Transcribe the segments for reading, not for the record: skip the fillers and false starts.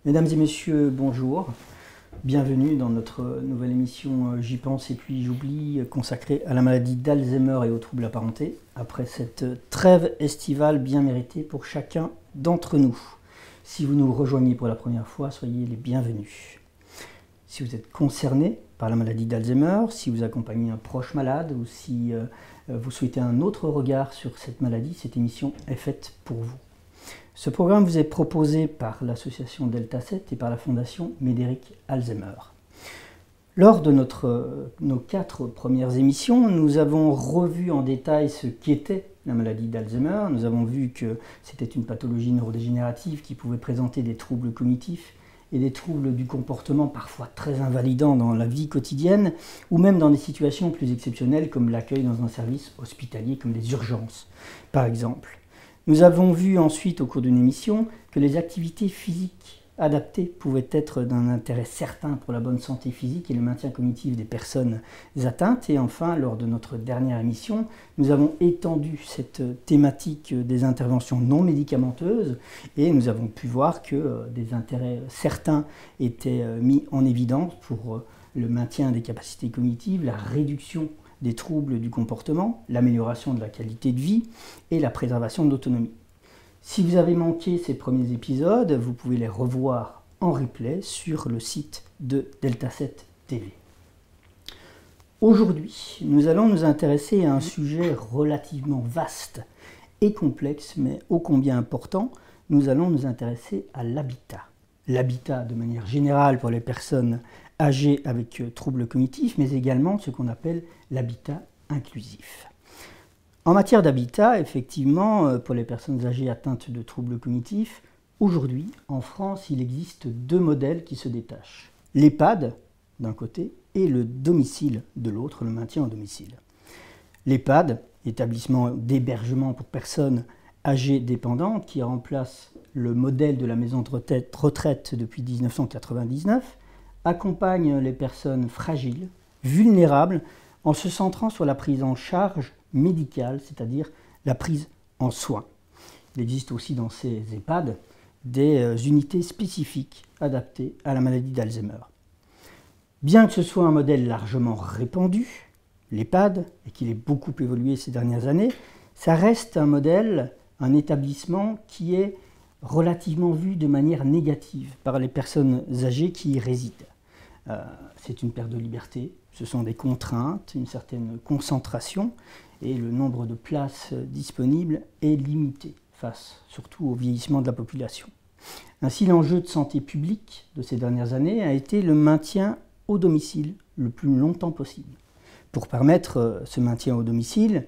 Mesdames et messieurs, bonjour. Bienvenue dans notre nouvelle émission J'y pense et puis j'oublie, consacrée à la maladie d'Alzheimer et aux troubles apparentés, après cette trêve estivale bien méritée pour chacun d'entre nous. Si vous nous rejoignez pour la première fois, soyez les bienvenus. Si vous êtes concerné par la maladie d'Alzheimer, si vous accompagnez un proche malade ou si vous souhaitez un autre regard sur cette maladie, cette émission est faite pour vous. Ce programme vous est proposé par l'association Delta 7 et par la fondation Médéric Alzheimer. Lors de nos 4 premières émissions, nous avons revu en détail ce qu'était la maladie d'Alzheimer. Nous avons vu que c'était une pathologie neurodégénérative qui pouvait présenter des troubles cognitifs et des troubles du comportement parfois très invalidants dans la vie quotidienne ou même dans des situations plus exceptionnelles comme l'accueil dans un service hospitalier comme les urgences par exemple. Nous avons vu ensuite au cours d'une émission que les activités physiques adaptées pouvaient être d'un intérêt certain pour la bonne santé physique et le maintien cognitif des personnes atteintes. Et enfin, lors de notre dernière émission, nous avons étendu cette thématique des interventions non médicamenteuses et nous avons pu voir que des intérêts certains étaient mis en évidence pour le maintien des capacités cognitives, la réduction des troubles du comportement, l'amélioration de la qualité de vie et la préservation de l'autonomie. Si vous avez manqué ces premiers épisodes, vous pouvez les revoir en replay sur le site de Delta 7 TV. Aujourd'hui, nous allons nous intéresser à un sujet relativement vaste et complexe, mais ô combien important. Nous allons nous intéresser à l'habitat. L'habitat de manière générale pour les personnes âgées avec troubles cognitifs, mais également ce qu'on appelle l'habitat inclusif. En matière d'habitat, effectivement, pour les personnes âgées atteintes de troubles cognitifs, aujourd'hui, en France, il existe 2 modèles qui se détachent. L'EHPAD, d'un côté, et le domicile de l'autre, le maintien au domicile. L'EHPAD, établissement d'hébergement pour personnes âgées dépendantes, qui remplace le modèle de la maison de retraite depuis 1999, accompagne les personnes fragiles, vulnérables, en se centrant sur la prise en charge médicale, c'est-à-dire la prise en soins. Il existe aussi dans ces EHPAD des unités spécifiques adaptées à la maladie d'Alzheimer. Bien que ce soit un modèle largement répandu, l'EHPAD, et qu'il ait beaucoup évolué ces dernières années, ça reste un modèle, un établissement qui est relativement vu de manière négative par les personnes âgées qui y résident. C'est une perte de liberté, ce sont des contraintes, une certaine concentration et le nombre de places disponibles est limité face surtout au vieillissement de la population. Ainsi, l'enjeu de santé publique de ces dernières années a été le maintien au domicile le plus longtemps possible. Pour permettre ce maintien au domicile,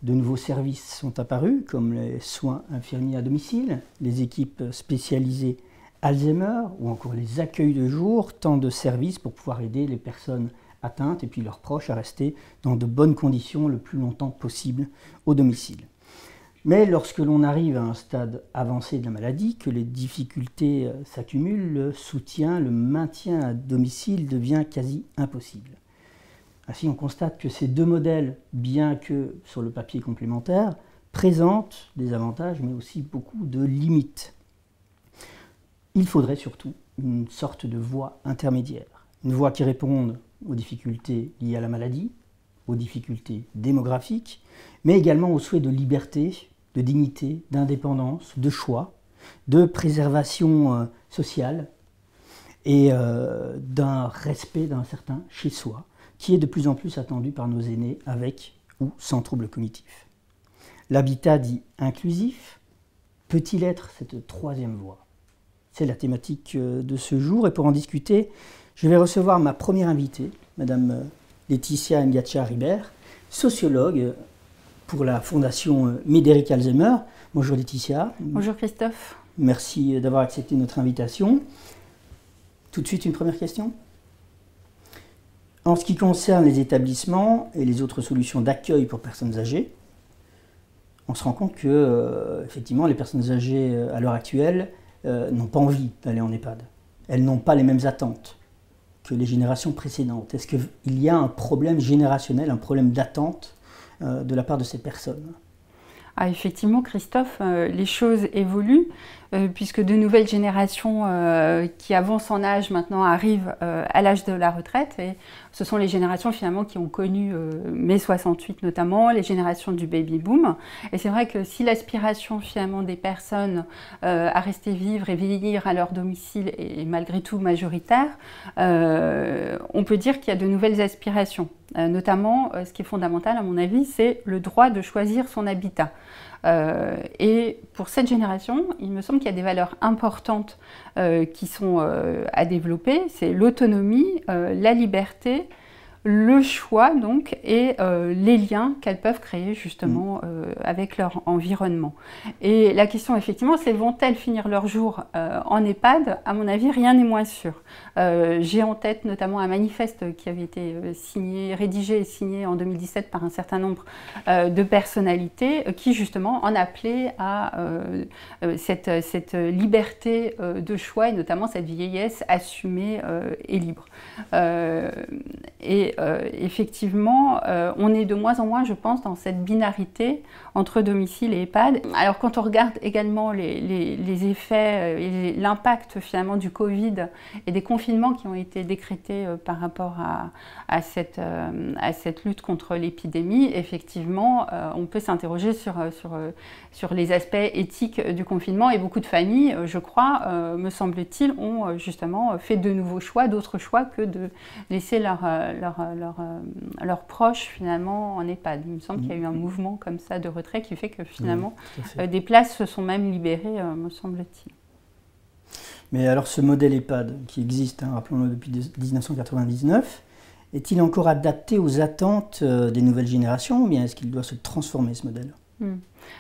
de nouveaux services sont apparus comme les soins infirmiers à domicile, les équipes spécialisées Alzheimer ou encore les accueils de jour, tant de services pour pouvoir aider les personnes atteintes et puis leurs proches à rester dans de bonnes conditions le plus longtemps possible au domicile. Mais lorsque l'on arrive à un stade avancé de la maladie, que les difficultés s'accumulent, le soutien, le maintien à domicile devient quasi impossible. Ainsi, on constate que ces 2 modèles, bien que sur le papier complémentaires, présentent des avantages mais aussi beaucoup de limites. Il faudrait surtout une sorte de voie intermédiaire, une voie qui réponde aux difficultés liées à la maladie, aux difficultés démographiques, mais également aux souhaits de liberté, de dignité, d'indépendance, de choix, de préservation sociale et d'un respect d'un certain chez-soi, qui est de plus en plus attendu par nos aînés avec ou sans troubles cognitifs. L'habitat dit inclusif peut-il être cette 3e voie ? C'est la thématique de ce jour et pour en discuter, je vais recevoir ma première invitée, Madame Laetitia Ngacha-Ribert, sociologue pour la fondation Médéric Alzheimer. Bonjour Laetitia. Bonjour Christophe. Merci d'avoir accepté notre invitation. Tout de suite une première question. En ce qui concerne les établissements et les autres solutions d'accueil pour personnes âgées, on se rend compte que effectivement, les personnes âgées à l'heure actuelle n'ont pas envie d'aller en EHPAD. Elles n'ont pas les mêmes attentes que les générations précédentes. Est-ce qu'il y a un problème générationnel, un problème d'attente de la part de ces personnes ? Effectivement, Christophe, les choses évoluent. puisque de nouvelles générations qui avancent en âge maintenant arrivent à l'âge de la retraite. Et ce sont les générations finalement qui ont connu mai 68 notamment, les générations du baby-boom. Et c'est vrai que si l'aspiration finalement des personnes à rester vivre et vieillir à leur domicile est malgré tout majoritaire, on peut dire qu'il y a de nouvelles aspirations. Notamment, ce qui est fondamental à mon avis, c'est le droit de choisir son habitat. Et pour cette génération, il me semble qu'il y a des valeurs importantes qui sont à développer. C'est l'autonomie, la liberté, le choix donc, et les liens qu'elles peuvent créer justement avec leur environnement. Et la question effectivement, c'est vont-elles finir leur jour en EHPAD? À mon avis, rien n'est moins sûr. J'ai en tête notamment un manifeste qui avait été rédigé et signé en 2017 par un certain nombre de personnalités qui justement en appelaient à cette liberté de choix et notamment cette vieillesse assumée et libre. Effectivement, on est de moins en moins, je pense, dans cette binarité entre domicile et EHPAD. Alors quand on regarde également les effets et l'impact finalement du Covid et des confinements qui ont été décrétés par rapport à cette lutte contre l'épidémie, effectivement, on peut s'interroger sur les aspects éthiques du confinement et beaucoup de familles, je crois, me semble-t-il, ont justement fait de nouveaux choix, d'autres choix que de laisser leurs proches finalement en EHPAD. Il me semble qu'il y a eu un mouvement comme ça de retrait qui fait que finalement des places se sont même libérées, me semble-t-il. Mais alors ce modèle EHPAD qui existe, rappelons-le depuis 1999, est-il encore adapté aux attentes des nouvelles générations ou bien est-ce qu'il doit se transformer ce modèle ?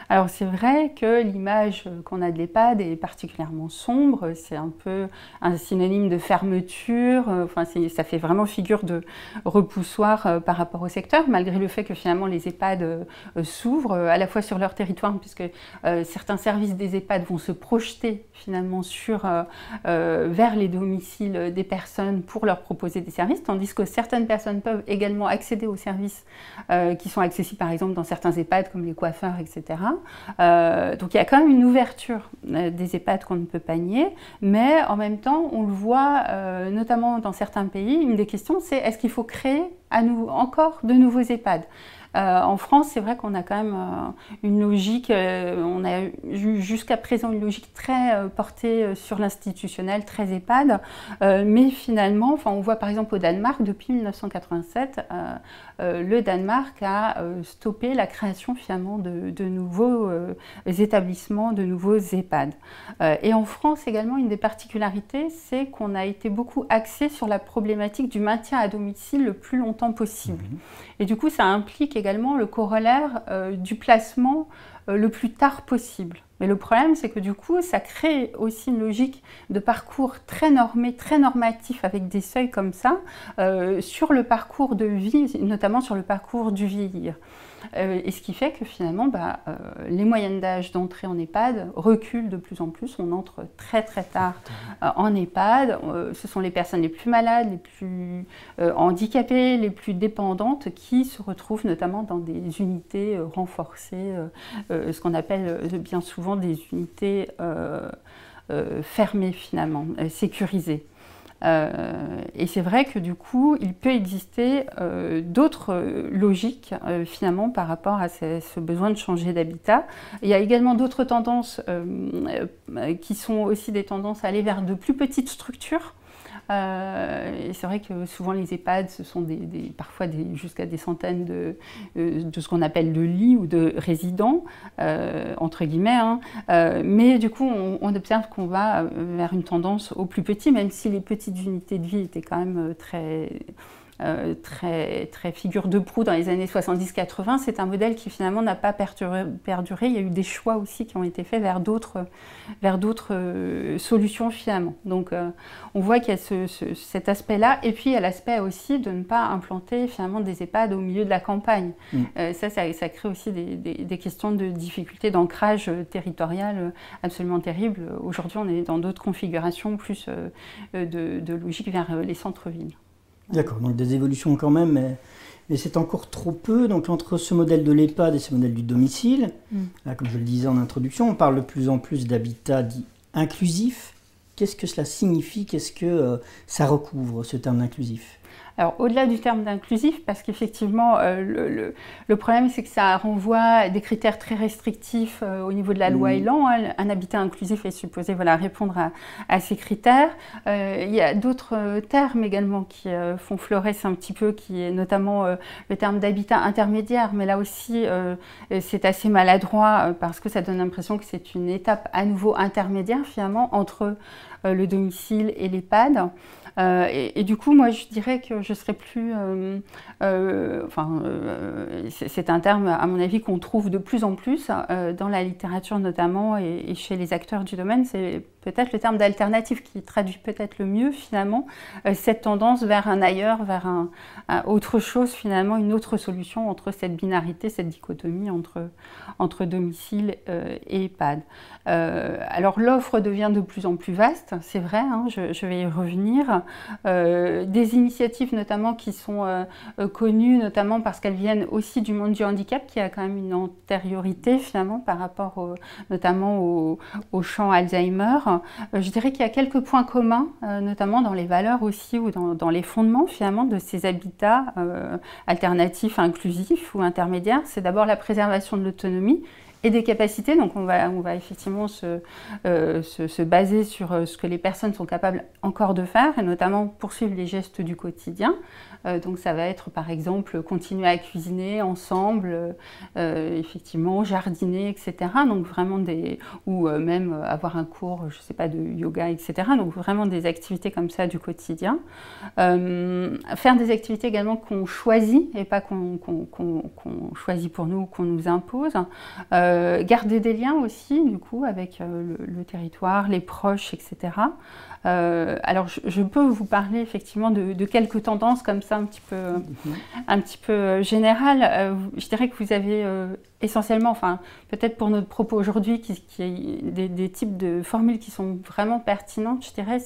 Alors c'est vrai que l'image qu'on a de l'EHPAD est particulièrement sombre, c'est un peu un synonyme de fermeture, enfin ça fait vraiment figure de repoussoir par rapport au secteur, malgré le fait que finalement les EHPAD s'ouvrent à la fois sur leur territoire, puisque certains services des EHPAD vont se projeter finalement vers les domiciles des personnes pour leur proposer des services, tandis que certaines personnes peuvent également accéder aux services qui sont accessibles par exemple dans certains EHPAD comme les coiffeurs, etc. Donc il y a quand même une ouverture des EHPAD qu'on ne peut pas nier, mais en même temps on le voit notamment dans certains pays, une des questions c'est est-ce qu'il faut créer encore de nouveaux EHPAD? En France, c'est vrai qu'on a quand même une logique, on a jusqu'à présent une logique très portée sur l'institutionnel, très EHPAD, mais finalement, on voit par exemple au Danemark, depuis 1987, le Danemark a stoppé la création finalement de nouveaux établissements, de nouveaux EHPAD. Et en France également, une des particularités, c'est qu'on a été beaucoup axé sur la problématique du maintien à domicile le plus longtemps possible. Et du coup, ça implique également le corollaire du placement le plus tard possible. Mais le problème, c'est que du coup, ça crée aussi une logique de parcours très normé, très normatif, avec des seuils comme ça, sur le parcours de vie, notamment sur le parcours du vieillir. Et ce qui fait que finalement, les moyennes d'âge d'entrée en EHPAD reculent de plus en plus. On entre très très tard en EHPAD. Ce sont les personnes les plus malades, les plus handicapées, les plus dépendantes qui se retrouvent notamment dans des unités renforcées, ce qu'on appelle bien souvent des unités fermées finalement, sécurisées. Et c'est vrai que du coup, il peut exister d'autres logiques finalement par rapport à ce besoin de changer d'habitat. Il y a également d'autres tendances qui sont aussi des tendances à aller vers de plus petites structures. Et c'est vrai que souvent les EHPAD, ce sont parfois jusqu'à des centaines de ce qu'on appelle de lits ou de résidents, entre guillemets. Mais du coup, on observe qu'on va vers une tendance au plus petit, même si les petites unités de vie étaient quand même très figure de proue dans les années 70-80, c'est un modèle qui finalement n'a pas perduré. Il y a eu des choix aussi qui ont été faits vers d'autres solutions finalement. Donc on voit qu'il y a cet aspect-là, et puis il y a l'aspect aussi de ne pas implanter finalement des EHPAD au milieu de la campagne. Ça crée aussi des questions de difficultés d'ancrage territorial absolument terribles. Aujourd'hui, on est dans d'autres configurations, plus de logique vers les centres-villes. D'accord, donc des évolutions quand même, mais c'est encore trop peu. Donc entre ce modèle de l'EHPAD et ce modèle du domicile, là, comme je le disais en introduction, on parle de plus en plus d'habitat dit inclusif, qu'est-ce que cela signifie? Qu'est-ce que ça recouvre, ce terme inclusif? Alors, au-delà du terme d'inclusif, parce qu'effectivement, le problème, c'est que ça renvoie à des critères très restrictifs au niveau de la loi Elan. Un habitat inclusif est supposé répondre à ces critères. Il y a d'autres termes également qui font florès un petit peu, qui est notamment le terme d'habitat intermédiaire. Mais là aussi, c'est assez maladroit parce que ça donne l'impression que c'est une étape à nouveau intermédiaire, finalement, entre le domicile et l'EHPAD. Et du coup, moi, je dirais que je serais plus... c'est un terme, à mon avis, qu'on trouve de plus en plus dans la littérature notamment et chez les acteurs du domaine. C'est peut-être le terme d'alternative qui traduit peut-être le mieux, finalement, cette tendance vers un ailleurs, vers autre chose, finalement, une autre solution entre cette binarité, cette dichotomie entre domicile et EHPAD. Alors, l'offre devient de plus en plus vaste, c'est vrai, hein, je vais y revenir. Des initiatives notamment qui sont connues, notamment parce qu'elles viennent aussi du monde du handicap, qui a quand même une antériorité finalement par rapport notamment au champ Alzheimer. Je dirais qu'il y a quelques points communs, notamment dans les valeurs aussi ou dans les fondements finalement de ces habitats alternatifs, inclusifs ou intermédiaires. C'est d'abord la préservation de l'autonomie et des capacités. Donc on va effectivement se baser sur ce que les personnes sont capables encore de faire, et notamment poursuivre les gestes du quotidien. Donc ça va être par exemple continuer à cuisiner ensemble, effectivement jardiner, etc. Donc vraiment ou même avoir un cours, je sais pas, de yoga, etc. Donc vraiment des activités comme ça du quotidien. Faire des activités également qu'on choisit et pas qu'on choisit pour nous ou qu'on nous impose. Garder des liens aussi, du coup, avec le territoire, les proches, etc. Alors, je peux vous parler effectivement de quelques tendances comme ça, un petit peu générales. Je dirais que vous avez essentiellement, enfin, peut-être pour notre propos aujourd'hui, des types de formules qui sont vraiment pertinentes, je dirais,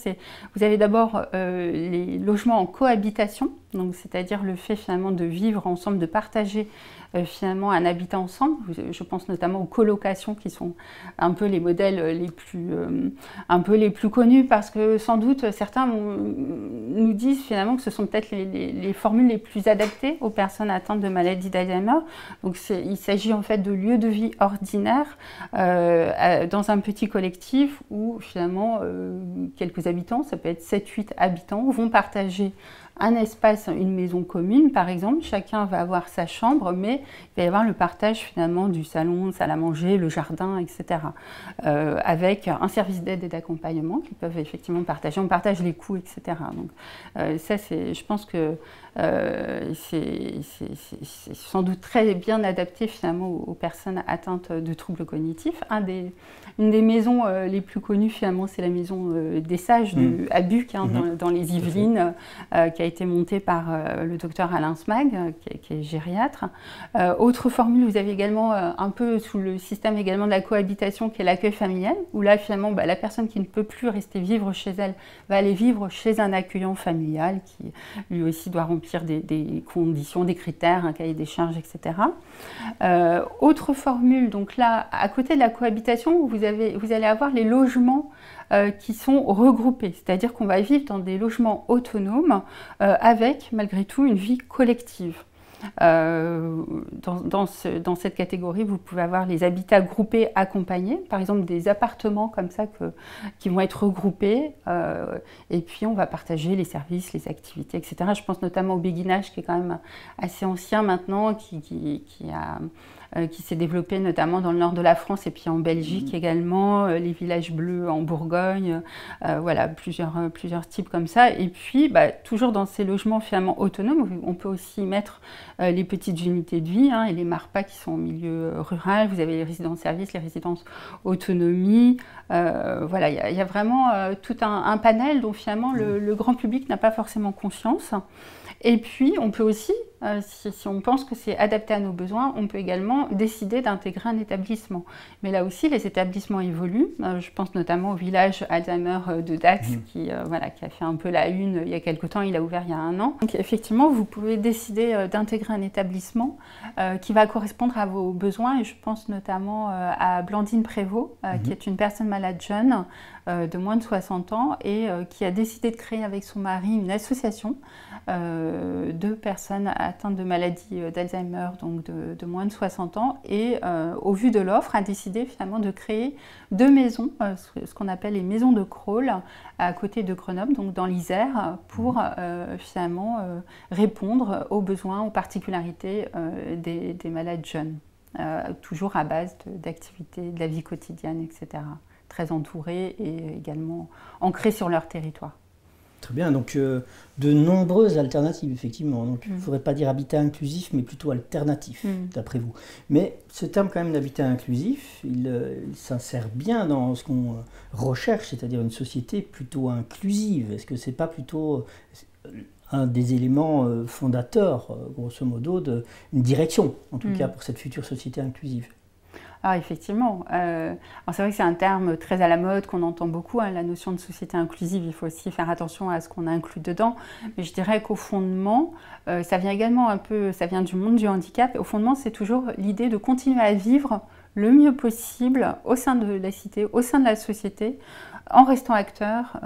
vous avez d'abord les logements en cohabitation, donc c'est-à-dire le fait finalement de vivre ensemble, de partager finalement un habitat ensemble. Je pense notamment aux colocations qui sont un peu les modèles les plus connus, parce que sans doute certains nous disent finalement que ce sont peut-être les formules les plus adaptées aux personnes atteintes de maladie d'Alzheimer. Donc il s'agit en fait de lieux de vie ordinaires dans un petit collectif où finalement quelques habitants, ça peut être 7-8 habitants, vont partager un espace, une maison commune par exemple, chacun va avoir sa chambre, mais il va y avoir le partage finalement du salon, salle à manger, le jardin, etc. Avec un service d'aide et d'accompagnement qu'ils peuvent effectivement partager, on partage les coûts, etc. Donc ça, je pense que c'est sans doute très bien adapté finalement aux personnes atteintes de troubles cognitifs. Une des maisons les plus connues finalement, c'est la maison des sages à Buc, dans les Yvelines, qui a été montée par le docteur Alain Smag, qui est gériatre. Autre formule, vous avez également un peu sous le système également de la cohabitation, qui est l'accueil familial, où là finalement la personne qui ne peut plus rester vivre chez elle va aller vivre chez un accueillant familial qui lui aussi doit remplir des conditions, des critères, un cahier des charges, etc. Autre formule, donc là, à côté de la cohabitation, vous allez avoir les logements qui sont regroupés, c'est-à-dire qu'on va vivre dans des logements autonomes avec, malgré tout, une vie collective. Dans cette catégorie, vous pouvez avoir les habitats groupés accompagnés, par exemple des appartements comme ça qui vont être regroupés, et puis on va partager les services, les activités, etc. Je pense notamment au béguinage, qui est quand même assez ancien maintenant, qui s'est développé notamment dans le nord de la France et puis en Belgique également, les villages bleus en Bourgogne, voilà, plusieurs types comme ça. Et puis, toujours dans ces logements finalement autonomes, on peut aussi mettre les petites unités de vie, et les MARPA qui sont en milieu rural. Vous avez les résidences-services, les résidences autonomie. Voilà, il y a vraiment tout un panel dont finalement le grand public n'a pas forcément conscience. Et puis, on peut aussi, si on pense que c'est adapté à nos besoins, on peut également décider d'intégrer un établissement. Mais là aussi, les établissements évoluent. Je pense notamment au village Alzheimer de Dax, qui a fait un peu la une il y a quelque temps. Il a ouvert il y a 1 an. Donc, effectivement, vous pouvez décider d'intégrer un établissement qui va correspondre à vos besoins. Et je pense notamment à Blandine Prévost, qui est une personne malade jeune, de moins de 60 ans et qui a décidé de créer avec son mari une association de personnes atteintes de maladie d'Alzheimer, donc de moins de 60 ans, et au vu de l'offre, a décidé finalement de créer 2 maisons, ce qu'on appelle les maisons de Crolles, à côté de Grenoble, donc dans l'Isère, pour finalement répondre aux besoins, aux particularités des malades jeunes, toujours à base d'activités, de la vie quotidienne, etc. Très entourés et également ancrés sur leur territoire. Très bien, donc de nombreuses alternatives, effectivement. Donc il ne faudrait pas dire habitat inclusif, mais plutôt alternatif, d'après vous. Mais ce terme quand même d'habitat inclusif, il s'insère bien dans ce qu'on recherche, c'est-à-dire une société plutôt inclusive. Est-ce que ce n'est pas plutôt un des éléments fondateurs, grosso modo, d'une direction, en tout cas pour cette future société inclusive? Ah, effectivement. C'est vrai que c'est un terme très à la mode, qu'on entend beaucoup, hein, la notion de société inclusive. Il faut aussi faire attention à ce qu'on inclut dedans. Mais je dirais qu'au fondement, ça vient également ça vient du monde du handicap. Au fondement, c'est toujours l'idée de continuer à vivre le mieux possible au sein de la cité, au sein de la société, en restant acteurs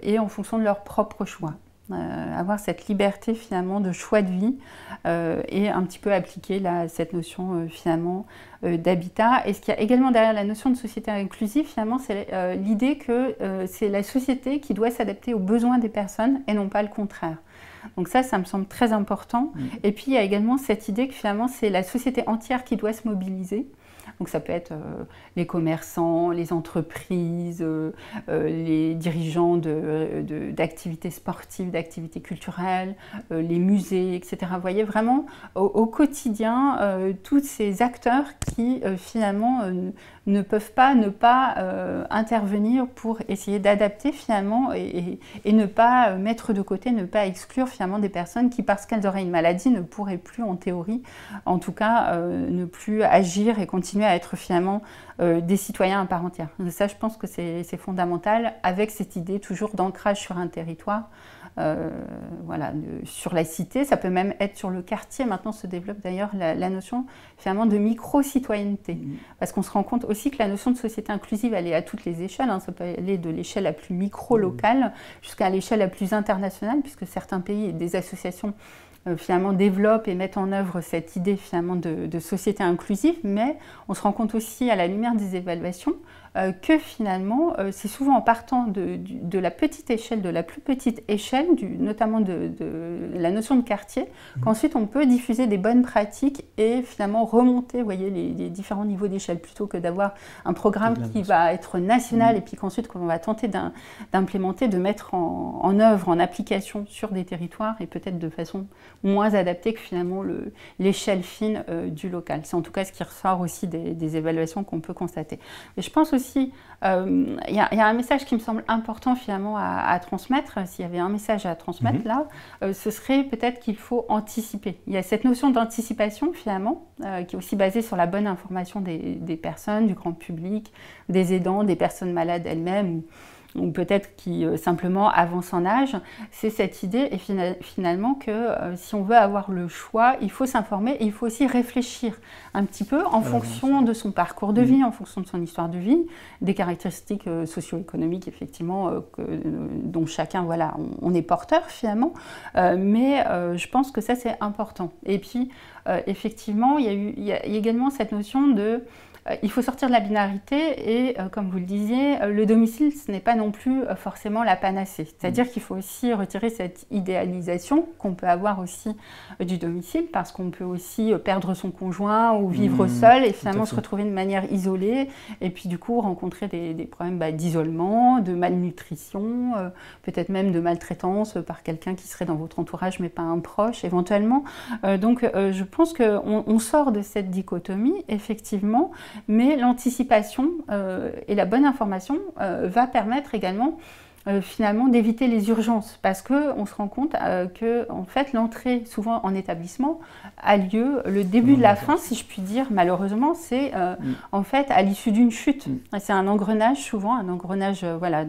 et en fonction de leurs propres choix. Avoir cette liberté finalement de choix de vie et un petit peu appliquer cette notion finalement d'habitat. Et ce qu'il y a également derrière la notion de société inclusive, finalement, c'est l'idée que c'est la société qui doit s'adapter aux besoins des personnes et non pas le contraire. Donc ça me semble très important. Et puis il y a également cette idée que finalement c'est la société entière qui doit se mobiliser. Donc ça peut être les commerçants, les entreprises, les dirigeants d'activités sportives, d'activités culturelles, les musées, etc. Vous voyez vraiment au quotidien tous ces acteurs qui finalement ne peuvent pas ne pas intervenir pour essayer d'adapter finalement et ne pas mettre de côté, ne pas exclure finalement des personnes qui, parce qu'elles auraient une maladie, ne pourraient plus en théorie, en tout cas, ne plus agir et continuer à être finalement des citoyens à part entière. Donc ça, je pense que c'est fondamental, avec cette idée toujours d'ancrage sur un territoire, voilà, sur la cité. Ça peut même être sur le quartier. Maintenant se développe d'ailleurs la notion finalement de micro-citoyenneté. Parce qu'on se rend compte aussi que la notion de société inclusive, elle est à toutes les échelles. Hein. Ça peut aller de l'échelle la plus micro-locale jusqu'à l'échelle la plus internationale, puisque certains pays et des associations finalement développent et mettent en œuvre cette idée finalement de société inclusive, mais on se rend compte aussi à la lumière des évaluations que finalement c'est souvent en partant de la petite échelle, de la plus petite échelle, notamment de la notion de quartier, qu'ensuite on peut diffuser des bonnes pratiques et finalement remonter, vous voyez, les différents niveaux d'échelle, plutôt que d'avoir un programme qui va être national et puis qu'ensuite qu'on va tenter d'implémenter, de mettre en œuvre, en application sur des territoires et peut-être de façon moins adaptée que finalement l'échelle fine du local. C'est en tout cas ce qui ressort aussi des évaluations qu'on peut constater. Mais je pense aussi, il y a un message qui me semble important finalement à transmettre. S'il y avait un message à transmettre là, ce serait peut-être qu'il faut anticiper. Il y a cette notion d'anticipation finalement, qui est aussi basée sur la bonne information des personnes, du grand public, des aidants, des personnes malades elles-mêmes, ou peut-être qui simplement avancent en âge. C'est cette idée et finalement que si on veut avoir le choix, il faut s'informer et il faut aussi réfléchir un petit peu en fonction de son parcours de vie, en fonction de son histoire de vie, des caractéristiques socio-économiques effectivement dont chacun, voilà, on est porteur finalement, mais je pense que ça c'est important. Et puis effectivement, il y a également cette notion de il faut sortir de la binarité et, comme vous le disiez, le domicile, ce n'est pas non plus forcément la panacée. C'est-à-dire qu'il faut aussi retirer cette idéalisation qu'on peut avoir aussi du domicile, parce qu'on peut aussi perdre son conjoint ou vivre seul et finalement se retrouver de manière isolée et puis du coup rencontrer des problèmes d'isolement, de malnutrition, peut-être même de maltraitance par quelqu'un qui serait dans votre entourage mais pas un proche éventuellement. Donc je pense qu'on sort de cette dichotomie, effectivement, mais l'anticipation et la bonne information va permettre également finalement d'éviter les urgences, parce qu'on se rend compte que en fait, l'entrée souvent en établissement a lieu, le début de la fin, si je puis dire, malheureusement, c'est en fait à l'issue d'une chute. C'est un engrenage souvent, un engrenage voilà,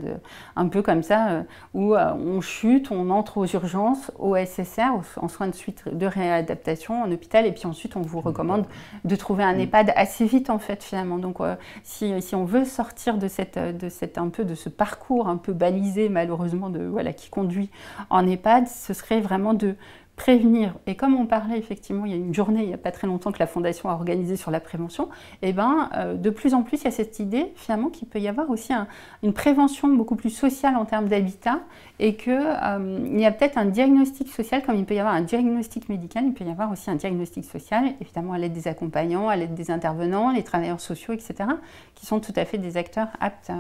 un peu comme ça, où on chute, on entre aux urgences, au SSR, en soins de suite de réadaptation, en hôpital, et puis ensuite on vous recommande de trouver un EHPAD assez vite en fait finalement. Donc si on veut sortir de ce parcours un peu balisé malheureusement voilà, qui conduit en EHPAD, ce serait vraiment de prévenir. Et comme on parlait effectivement, il y a une journée, il n'y a pas très longtemps que la Fondation a organisé sur la prévention, et de plus en plus il y a cette idée finalement qu'il peut y avoir aussi une prévention beaucoup plus sociale en termes d'habitat, et qu'il y a peut-être un diagnostic social, comme il peut y avoir un diagnostic médical, il peut y avoir aussi un diagnostic social, évidemment à l'aide des accompagnants, à l'aide des intervenants, les travailleurs sociaux, etc., qui sont tout à fait des acteurs aptes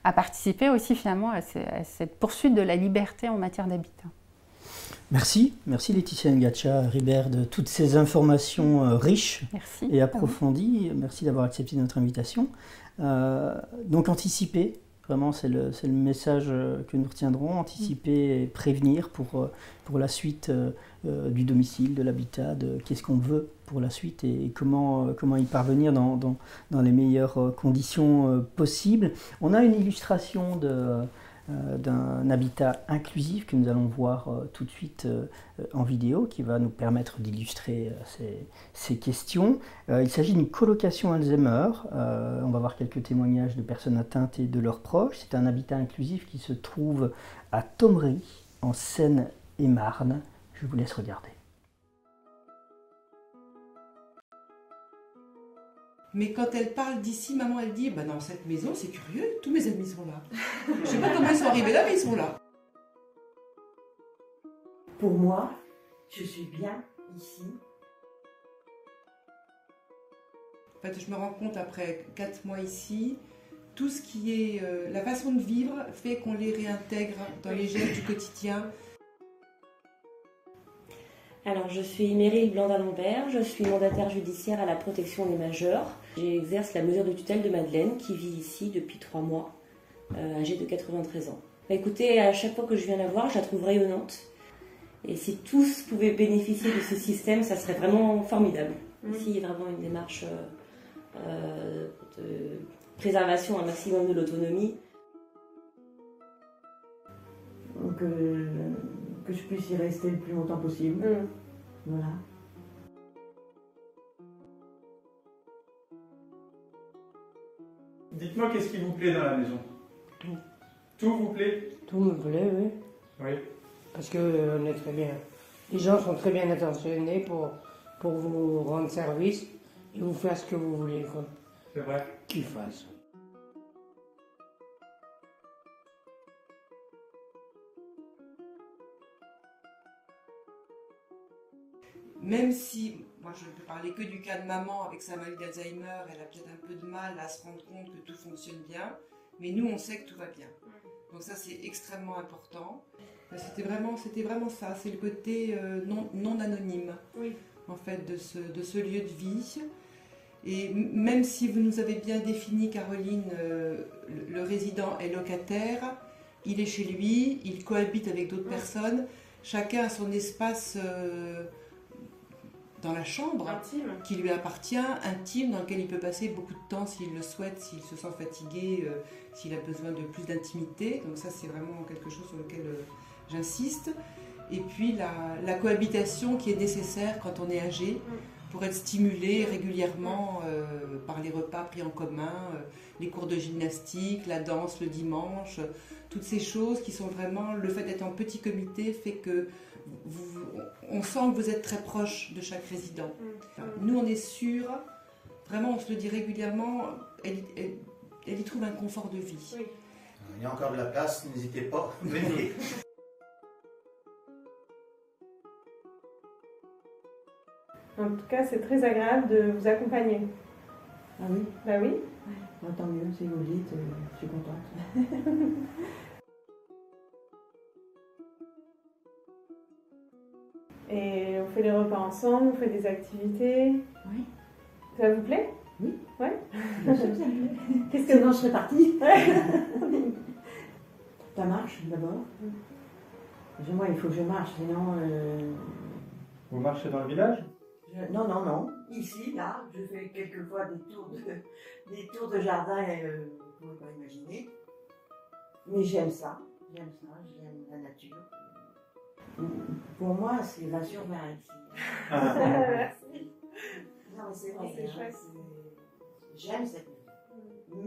à participer aussi finalement à cette poursuite de la liberté en matière d'habitat. Merci Laetitia Ngacha-Ribert de toutes ces informations riches et approfondies. Merci d'avoir accepté notre invitation. Donc anticiper, vraiment c'est le message que nous retiendrons, anticiper et prévenir pour la suite du domicile, de l'habitat, de qu'est-ce qu'on veut pour la suite et comment y parvenir dans les meilleures conditions possibles. On a une illustration d'un habitat inclusif que nous allons voir tout de suite en vidéo, qui va nous permettre d'illustrer ces questions. Il s'agit d'une colocation Alzheimer. On va voir quelques témoignages de personnes atteintes et de leurs proches. C'est un habitat inclusif qui se trouve à Thomery, en Seine-et-Marne. Je vous laisse regarder. Mais quand elle parle d'ici, maman, elle dit, dans cette maison, c'est curieux, tous mes amis sont là. Je sais pas comment ils sont arrivés là, mais ils sont là. Pour moi, je suis bien ici. En fait, je me rends compte après 4 mois ici, tout ce qui est la façon de vivre fait qu'on les réintègre dans les gestes du quotidien. Alors, je suis Meryl Blandin-Lambert, je suis mandataire judiciaire à la protection des majeurs. J'exerce la mesure de tutelle de Madeleine, qui vit ici depuis 3 mois, âgée de 93 ans. Écoutez, à chaque fois que je viens la voir, je la trouve rayonnante. Et si tous pouvaient bénéficier de ce système, ça serait vraiment formidable. Ici, il y a vraiment une démarche de préservation un maximum de l'autonomie. Que je puisse y rester le plus longtemps possible. Voilà. Dites-moi, qu'est-ce qui vous plaît dans la maison? Tout. Tout vous plaît? Tout me plaît, oui. Oui. Parce que on est très bien. Les gens sont très bien intentionnés pour vous rendre service et vous faire ce que vous voulez, quoi. C'est vrai. Qu'ils fassent. Même si, moi je ne peux parler que du cas de maman avec sa maladie d'Alzheimer, elle a peut-être un peu de mal à se rendre compte que tout fonctionne bien, mais nous on sait que tout va bien. Donc ça c'est extrêmement important. C'était vraiment ça, c'est le côté non anonyme en fait de ce lieu de vie. Et même si vous nous avez bien défini, Caroline, le résident est locataire, il est chez lui, il cohabite avec d'autres personnes, chacun a son espace dans la chambre intime qui lui appartient, intime, dans lequel il peut passer beaucoup de temps s'il le souhaite, s'il se sent fatigué, s'il a besoin de plus d'intimité. Donc ça c'est vraiment quelque chose sur lequel j'insiste. Et puis la cohabitation qui est nécessaire quand on est âgé pour être stimulé régulièrement par les repas pris en commun, les cours de gymnastique, la danse le dimanche, toutes ces choses qui sont vraiment, le fait d'être en petit comité fait que on sent que vous êtes très proche de chaque résident. Nous, on est sûrs, vraiment, on se le dit régulièrement, elle y trouve un confort de vie. Oui. Il y a encore de la place, n'hésitez pas, venez. En tout cas, c'est très agréable de vous accompagner. Ah oui? Bah oui. Ouais. Tant mieux, si vous le dites, je suis contente. Et on fait les repas ensemble, on fait des activités. Oui. Ça vous plaît? Oui. Ouais. Bien sûr que ça me plaît. Sinon, je serais partie. Ça marche. marche d'abord. Moi, il faut que je marche, sinon... Vous marchez dans le village? Non, non, non. Ici, là, je fais quelquefois des tours de jardin, vous ne pouvez pas imaginer. Mais j'aime ça, j'aime la nature. Pour moi, c'est 20 sur 20 ici. Merci. Non, mais c'est vrai, C'est chouette. j'aime cette maison.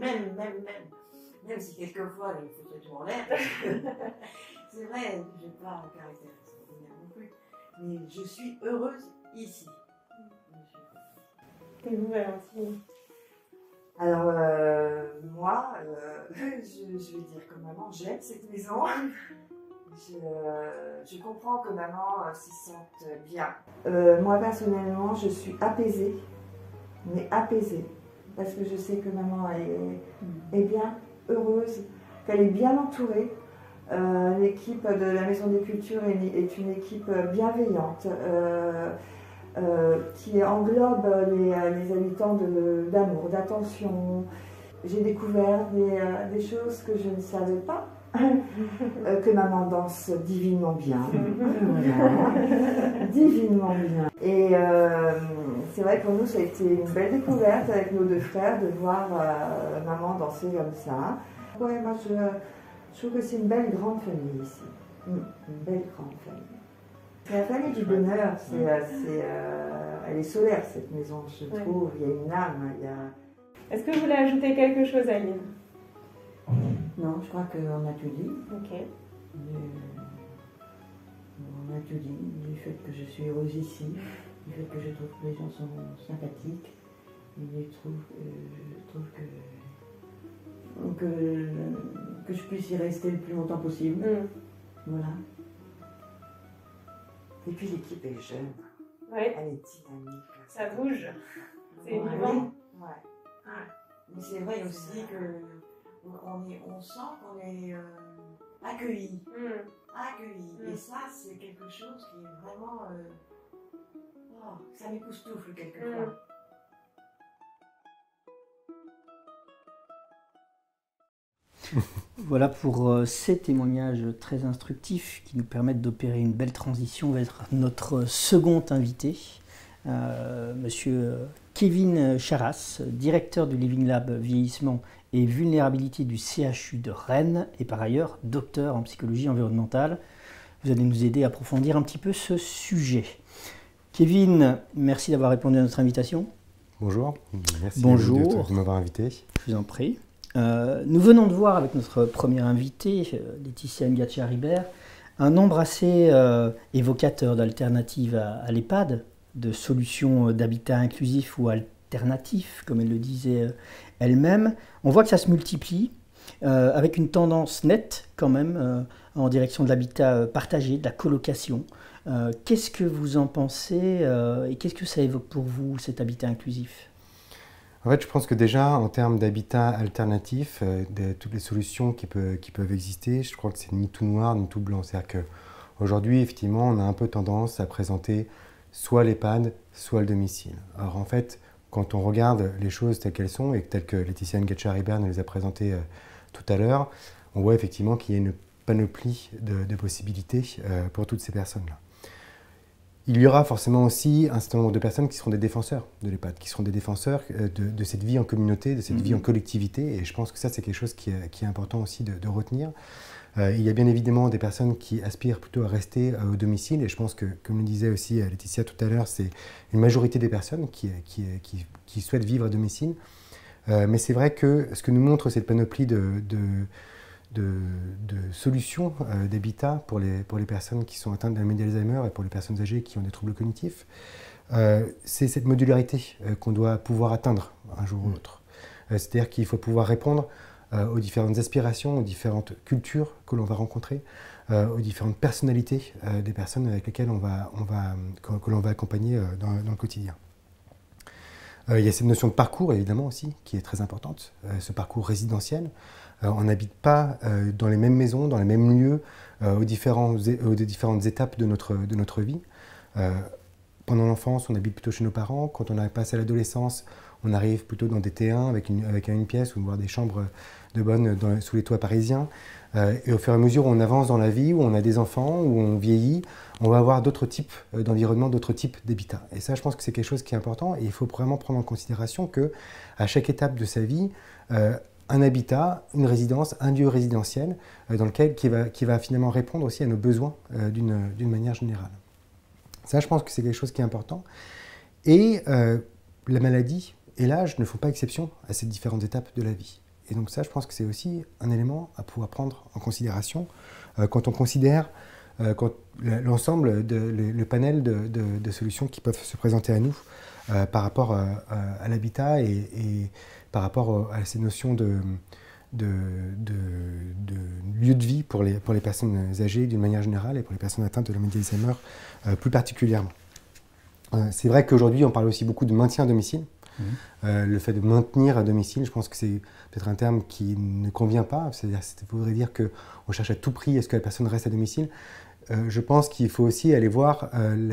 Même si quelquefois, il faut tout en l'air. C'est vrai, je n'ai pas un caractère extraordinaire non plus. Mais je suis heureuse ici. Et vous, Valentine? Alors, moi, je vais dire que maman, j'aime cette maison. Je comprends que maman s'y sente bien. Moi, personnellement, je suis apaisée, mais apaisée. Parce que je sais que maman est bien, heureuse, qu'elle est bien entourée. L'équipe de la Maison des Cultures est une équipe bienveillante. Qui englobe les habitants d'amour, d'attention. J'ai découvert des choses que je ne savais pas, que maman danse divinement bien. Voilà. Divinement bien. Et c'est vrai que pour nous, ça a été une belle découverte avec nos deux frères de voir maman danser comme ça. Ouais, moi, je trouve que c'est une belle grande famille ici. Une belle grande famille. C'est la famille du bonheur, elle est solaire cette maison, je trouve, il y a une âme. Est-ce que vous voulez ajouter quelque chose, Aline? Non, je crois qu'on a tout dit. Ok. On a tout dit, du fait que je suis heureuse ici, du fait que je trouve que les gens sont sympathiques, et je trouve que je puisse y rester le plus longtemps possible. Voilà. Et puis l'équipe est jeune, Ouais. elle est dynamique. Ça bouge. C'est Ouais. vivant. Ouais. Mais c'est vrai aussi on sent qu'on est accueilli. Et ça, c'est quelque chose qui est vraiment... ça m'époustoufle quelquefois. Voilà pour ces témoignages très instructifs qui nous permettent d'opérer une belle transition vers notre second invité, Monsieur Kevin Charras, directeur du Living Lab Vieillissement et Vulnérabilité du CHU de Rennes et par ailleurs docteur en psychologie environnementale. Vous allez nous aider à approfondir un petit peu ce sujet. Kevin, merci d'avoir répondu à notre invitation. Bonjour, merci Bonjour. de m'avoir invité. Je vous en prie. Nous venons de voir avec notre première invitée, Laetitia Ngachia-Ribert, un nombre assez évocateur d'alternatives à l'EHPAD, de solutions d'habitat inclusif ou alternatif, comme elle le disait elle-même. On voit que ça se multiplie, avec une tendance nette quand même en direction de l'habitat partagé, de la colocation. Qu'est-ce que vous en pensez et qu'est-ce que ça évoque pour vous, cet habitat inclusif ? En fait, je pense que déjà, en termes d'habitat alternatif, de toutes les solutions qui peuvent exister, je crois que c'est ni tout noir, ni tout blanc. C'est-à-dire qu'aujourd'hui, effectivement, on a un peu tendance à présenter soit l'EHPAD, soit le domicile. Alors en fait, quand on regarde les choses telles qu'elles sont, et telles que Laetitia Ngachia-Ribert nous les a présentées tout à l'heure, on voit effectivement qu'il y a une panoplie de possibilités pour toutes ces personnes-là. Il y aura forcément aussi un certain nombre de personnes qui seront des défenseurs de l'EHPAD, qui seront des défenseurs de cette vie en communauté, de cette vie en collectivité, et je pense que ça c'est quelque chose qui est important aussi de retenir. Il y a bien évidemment des personnes qui aspirent plutôt à rester au domicile, et je pense que, comme le disait aussi Laetitia tout à l'heure, c'est une majorité des personnes qui souhaitent vivre à domicile. Mais c'est vrai que ce que nous montre cette panoplie de solutions d'habitat pour les personnes qui sont atteintes de la maladie d'Alzheimer et pour les personnes âgées qui ont des troubles cognitifs, c'est cette modularité qu'on doit pouvoir atteindre un jour ou l'autre. C'est-à-dire qu'il faut pouvoir répondre aux différentes aspirations, aux différentes cultures que l'on va rencontrer, aux différentes personnalités des personnes avec lesquelles que l'on va accompagner dans le quotidien. Il y a cette notion de parcours, évidemment, aussi, qui est très importante, ce parcours résidentiel. On n'habite pas dans les mêmes maisons, dans les mêmes lieux, aux différentes étapes de notre vie. Pendant l'enfance, on habite plutôt chez nos parents. Quand on passe à l'adolescence, on arrive plutôt dans des T1 avec une pièce ou voire des chambres de bonne sous les toits parisiens. Et au fur et à mesure où on avance dans la vie, où on a des enfants, où on vieillit, on va avoir d'autres types d'environnements, d'autres types d'habitats. Et ça, je pense que c'est quelque chose qui est important et il faut vraiment prendre en considération qu'à chaque étape de sa vie, un habitat, une résidence, un lieu résidentiel qui va finalement répondre aussi à nos besoins d'une manière générale. Ça, je pense que c'est quelque chose qui est important. Et la maladie et l'âge ne font pas exception à ces différentes étapes de la vie. Et donc ça, je pense que c'est aussi un élément à pouvoir prendre en considération quand on considère l'ensemble, le panel de solutions qui peuvent se présenter à nous par rapport à l'habitat et par rapport à ces notions de lieu de vie pour les personnes âgées d'une manière générale et pour les personnes atteintes de la maladie d'Alzheimer plus particulièrement. C'est vrai qu'aujourd'hui, on parle aussi beaucoup de maintien à domicile. Le fait de maintenir à domicile, je pense que c'est peut-être un terme qui ne convient pas. C'est-à-dire, ça voudrait dire qu'on cherche à tout prix à ce que la personne reste à domicile. Je pense qu'il faut aussi aller voir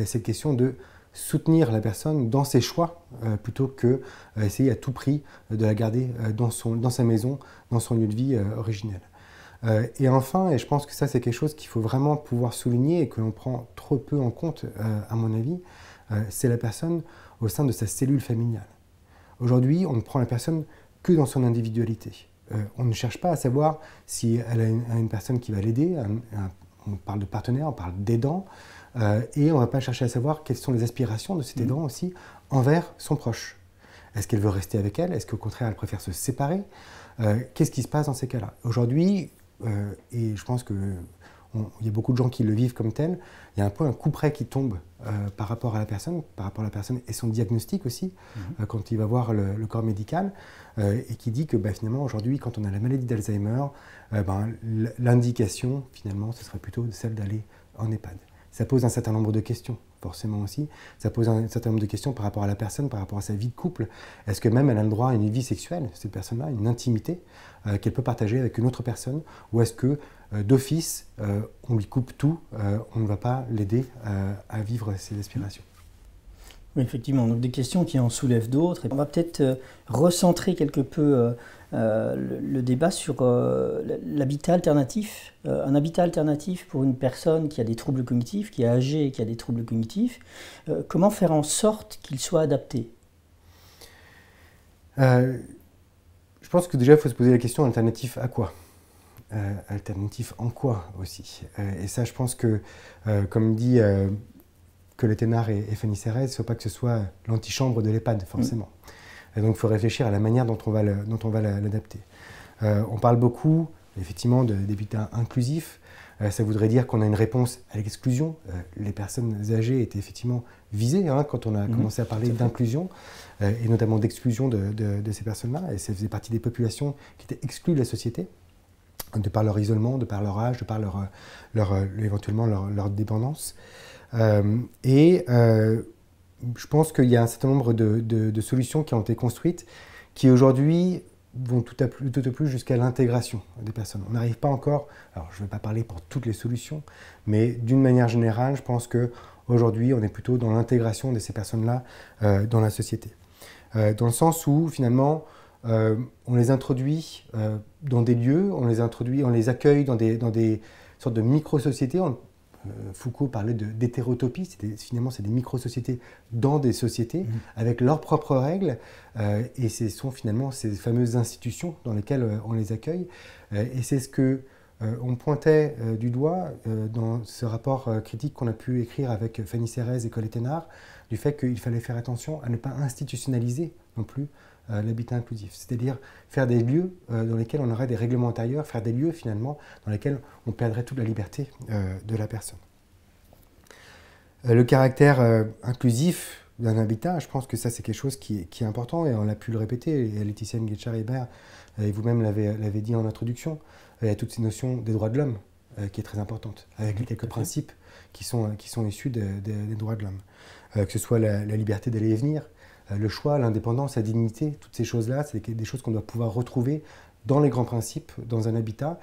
cette question de soutenir la personne dans ses choix plutôt que essayer à tout prix de la garder dans sa maison, dans son lieu de vie originel. Et enfin, et je pense que ça c'est quelque chose qu'il faut vraiment pouvoir souligner et que l'on prend trop peu en compte à mon avis, c'est la personne au sein de sa cellule familiale. Aujourd'hui, on ne prend la personne que dans son individualité. On ne cherche pas à savoir si elle a une personne qui va l'aider. On parle de partenaire, on parle d'aidant. Et on ne va pas chercher à savoir quelles sont les aspirations de cet aidant aussi envers son proche. Est-ce qu'elle veut rester avec elle? Est-ce qu'au contraire, elle préfère se séparer? Qu'est-ce qui se passe dans ces cas-là? Aujourd'hui, et je pense qu'il y a beaucoup de gens qui le vivent comme tel, il y a un peu un coup près qui tombe par rapport à la personne et son diagnostic aussi, quand il va voir le corps médical, et qui dit que finalement, aujourd'hui, quand on a la maladie d'Alzheimer, l'indication, finalement, ce serait plutôt celle d'aller en EHPAD. Ça pose un certain nombre de questions, forcément aussi. Ça pose un certain nombre de questions par rapport à la personne, par rapport à sa vie de couple. Est-ce que même elle a le droit à une vie sexuelle, cette personne-là, une intimité qu'elle peut partager avec une autre personne? Ou est-ce que, d'office, on lui coupe tout, on ne va pas l'aider à vivre ses aspirations? Oui, effectivement, donc des questions qui en soulèvent d'autres. On va peut-être recentrer quelque peu le débat sur l'habitat alternatif. Un habitat alternatif pour une personne qui a des troubles cognitifs, qui est âgée et qui a des troubles cognitifs. Comment faire en sorte qu'il soit adapté? Je pense que déjà, il faut se poser la question, alternatif à quoi? Alternatif en quoi aussi? Et ça, je pense que, comme dit Colette Hénard et Fanny Serres, il ne faut pas que ce soit l'antichambre de l'EHPAD, forcément. Et donc, il faut réfléchir à la manière dont on va l'adapter. On parle beaucoup, effectivement, d'habitat inclusif. Ça voudrait dire qu'on a une réponse à l'exclusion. Les personnes âgées étaient effectivement visées quand on a commencé à parler d'inclusion, et notamment d'exclusion de ces personnes-là. Et ça faisait partie des populations qui étaient exclues de la société, de par leur isolement, de par leur âge, de par éventuellement leur dépendance. Je pense qu'il y a un certain nombre de solutions qui ont été construites qui aujourd'hui vont tout au plus jusqu'à l'intégration des personnes. On n'arrive pas encore, alors je ne vais pas parler pour toutes les solutions, mais d'une manière générale, je pense qu'aujourd'hui on est plutôt dans l'intégration de ces personnes-là dans la société. Dans le sens où finalement on les introduit dans des lieux, on les accueille dans des sortes de micro-sociétés. Foucault parlait d'hétérotopie, finalement c'est des micro-sociétés dans des sociétés avec leurs propres règles, et ce sont finalement ces fameuses institutions dans lesquelles on les accueille. Et c'est ce qu'on pointait du doigt dans ce rapport critique qu'on a pu écrire avec Fanny Serres et Colette Hénard, du fait qu'il fallait faire attention à ne pas institutionnaliser non plus l'habitat inclusif, c'est-à-dire faire des lieux dans lesquels on aurait des règlements intérieurs, faire des lieux finalement dans lesquels on perdrait toute la liberté de la personne. Le caractère inclusif d'un habitat, je pense que ça c'est quelque chose qui est important et on a pu le répéter, et Laetitia Nguetchar-Hébert et vous-même l'avez dit en introduction, il y a toutes ces notions des droits de l'homme qui est très importante, avec quelques principes qui sont issus des droits de l'homme, que ce soit la liberté d'aller et venir, le choix, l'indépendance, la dignité, toutes ces choses-là, c'est des choses qu'on doit pouvoir retrouver dans les grands principes, dans un habitat,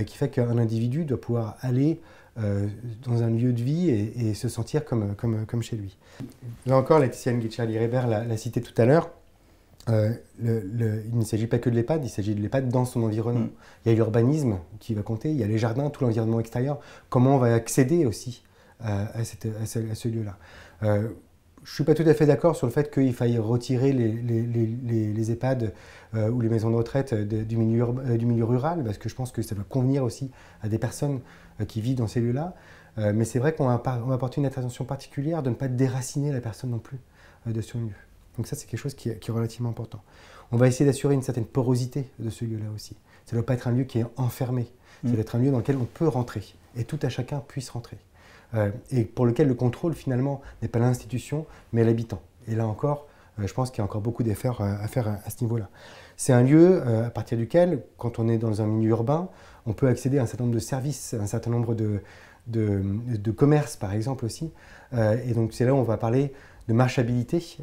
qui fait qu'un individu doit pouvoir aller dans un lieu de vie et se sentir comme chez lui. Là encore, Laetitia Nguetchar-Hébert l'a cité tout à l'heure, il ne s'agit pas que de l'EHPAD, il s'agit de l'EHPAD dans son environnement. Il y a l'urbanisme qui va compter, il y a les jardins, tout l'environnement extérieur. Comment on va accéder aussi à ce lieu-là. Je ne suis pas tout à fait d'accord sur le fait qu'il faille retirer les EHPAD ou les maisons de retraite du milieu rural, parce que je pense que ça doit convenir aussi à des personnes qui vivent dans ces lieux-là. Mais c'est vrai qu'on va apporter une attention particulière de ne pas déraciner la personne non plus de ce lieu. Donc ça, c'est quelque chose qui est relativement important. On va essayer d'assurer une certaine porosité de ce lieu-là aussi. Ça ne doit pas être un lieu qui est enfermé. Ça doit être un lieu dans lequel on peut rentrer et tout à chacun puisse rentrer. Et pour lequel le contrôle, finalement, n'est pas l'institution, mais l'habitant. Et là encore, je pense qu'il y a encore beaucoup d'efforts à faire à ce niveau-là. C'est un lieu à partir duquel, quand on est dans un milieu urbain, on peut accéder à un certain nombre de services, un certain nombre de commerces, par exemple, aussi. Et donc, c'est là où on va parler de marchabilité.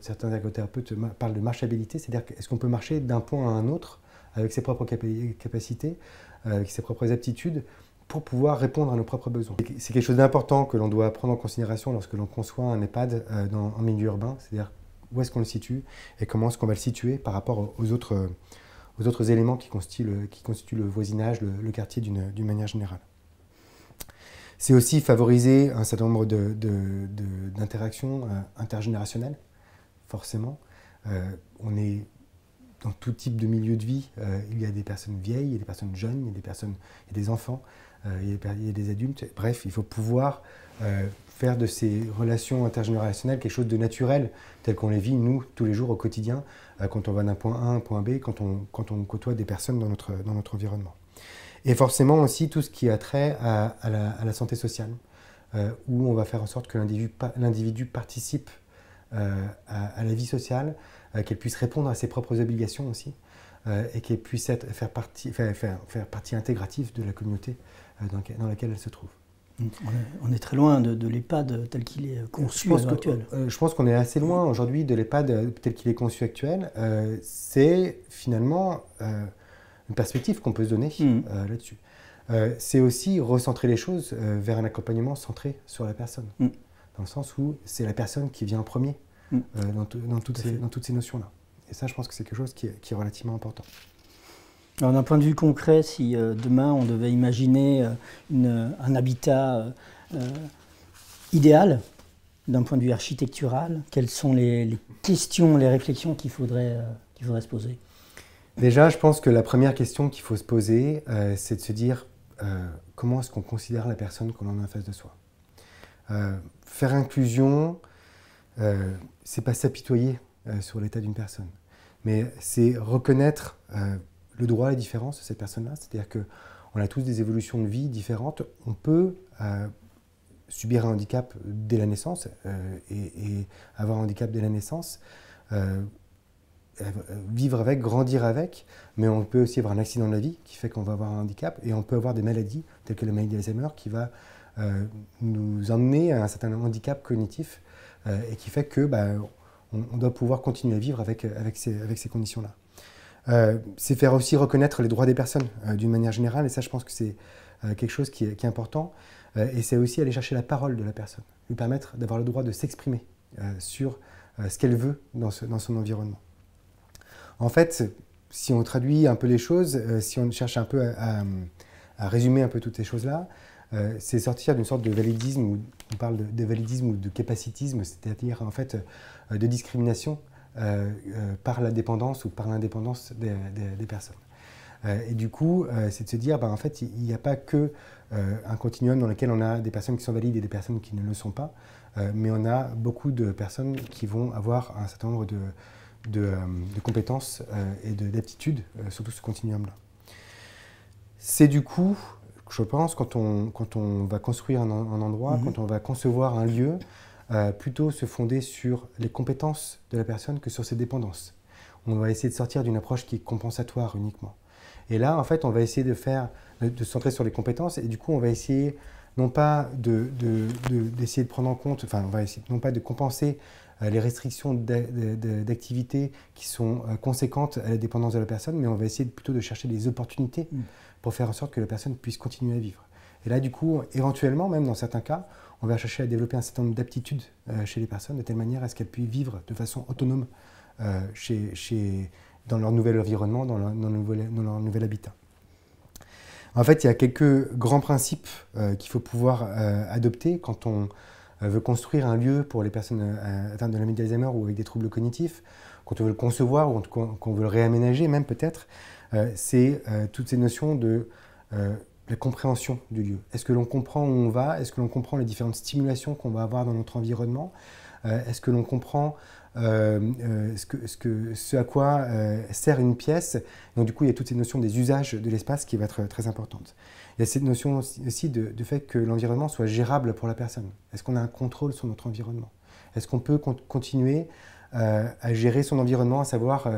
Certains ergothérapeutes parlent de marchabilité, c'est-à-dire est-ce qu'on peut marcher d'un point à un autre avec ses propres capacités, avec ses propres aptitudes, pour pouvoir répondre à nos propres besoins. C'est quelque chose d'important que l'on doit prendre en considération lorsque l'on conçoit un EHPAD en milieu urbain, c'est-à-dire où est-ce qu'on le situe et comment est-ce qu'on va le situer par rapport aux autres éléments qui constituent le voisinage, le quartier d'une manière générale. C'est aussi favoriser un certain nombre d'interactions intergénérationnelles, forcément. On est dans tout type de milieu de vie. Il y a des personnes vieilles, il y a des personnes jeunes, il y a des enfants, il y a des adultes. Bref, il faut pouvoir faire de ces relations intergénérationnelles quelque chose de naturel, tel qu'on les vit, nous, tous les jours, au quotidien, quand on va d'un point A à un point B, quand on côtoie des personnes dans notre environnement. Et forcément aussi tout ce qui a trait à la santé sociale, où on va faire en sorte que l'individu participe à la vie sociale, qu'elle puisse répondre à ses propres obligations aussi, et qu'elle puisse faire partie intégrative de la communauté dans laquelle elle se trouve. On est très loin de l'EHPAD tel qu'il est conçu à l'heure actuelle. Je pense qu'on est assez loin aujourd'hui de l'EHPAD tel qu'il est conçu actuel. C'est finalement une perspective qu'on peut se donner là-dessus. C'est aussi recentrer les choses vers un accompagnement centré sur la personne, dans le sens où c'est la personne qui vient en premier dans toutes ces notions-là. Et ça, je pense que c'est quelque chose qui est relativement important. Alors, d'un point de vue concret, si demain on devait imaginer un habitat idéal, d'un point de vue architectural, quelles sont les questions, les réflexions qu'il faudrait se poser ? Déjà, je pense que la première question qu'il faut se poser, c'est de se dire comment est-ce qu'on considère la personne qu'on en a en face de soi. Faire inclusion, c'est pas s'apitoyer sur l'état d'une personne, mais c'est reconnaître le droit à la différence de cette personne-là, c'est-à-dire qu'on a tous des évolutions de vie différentes. On peut subir un handicap dès la naissance et avoir un handicap dès la naissance, vivre avec, grandir avec, mais on peut aussi avoir un accident de la vie qui fait qu'on va avoir un handicap, et on peut avoir des maladies telles que la maladie d'Alzheimer qui va nous emmener à un certain handicap cognitif et qui fait que on doit pouvoir continuer à vivre avec ces conditions-là. C'est faire aussi reconnaître les droits des personnes d'une manière générale, et ça je pense que c'est quelque chose qui est important, et c'est aussi aller chercher la parole de la personne, lui permettre d'avoir le droit de s'exprimer sur ce qu'elle veut dans son environnement. En fait, si on traduit un peu les choses, si on cherche un peu à résumer un peu toutes ces choses-là, c'est sortir d'une sorte de validisme, où on parle de validisme ou de capacitisme, c'est-à-dire en fait de discrimination par la dépendance ou par l'indépendance des personnes. Et du coup, c'est de se dire, en fait, il n'y a pas que un continuum dans lequel on a des personnes qui sont valides et des personnes qui ne le sont pas, mais on a beaucoup de personnes qui vont avoir un certain nombre de compétences et d'aptitudes sur tout ce continuum-là. C'est du coup, je pense, quand on va construire un endroit, quand on va concevoir un lieu, plutôt se fonder sur les compétences de la personne que sur ses dépendances. On va essayer de sortir d'une approche qui est compensatoire uniquement. Et là, en fait, on va essayer de se centrer sur les compétences, et du coup, on va essayer non pas d'essayer de prendre en compte, enfin, on va essayer non pas de compenser les restrictions d'activité qui sont conséquentes à la dépendance de la personne, mais on va essayer plutôt de chercher des opportunités pour faire en sorte que la personne puisse continuer à vivre. Et là, du coup, éventuellement, même dans certains cas, on va chercher à développer un certain nombre d'aptitudes chez les personnes, de telle manière à ce qu'elles puissent vivre de façon autonome dans leur nouvel environnement, dans leur nouvel habitat. En fait, il y a quelques grands principes qu'il faut pouvoir adopter quand on veut construire un lieu pour les personnes atteintes de la maladie d'Alzheimer ou avec des troubles cognitifs, quand on veut le concevoir ou qu'on veut le réaménager même peut-être, c'est toutes ces notions de la compréhension du lieu. Est-ce que l'on comprend où on va? Est-ce que l'on comprend les différentes stimulations qu'on va avoir dans notre environnement? Est-ce que l'on comprend ce à quoi sert une pièce? Donc du coup, il y a toutes ces notions des usages de l'espace qui va être très importante. Il y a cette notion aussi de fait que l'environnement soit gérable pour la personne. Est-ce qu'on a un contrôle sur notre environnement? Est-ce qu'on peut continuer à gérer son environnement, à savoir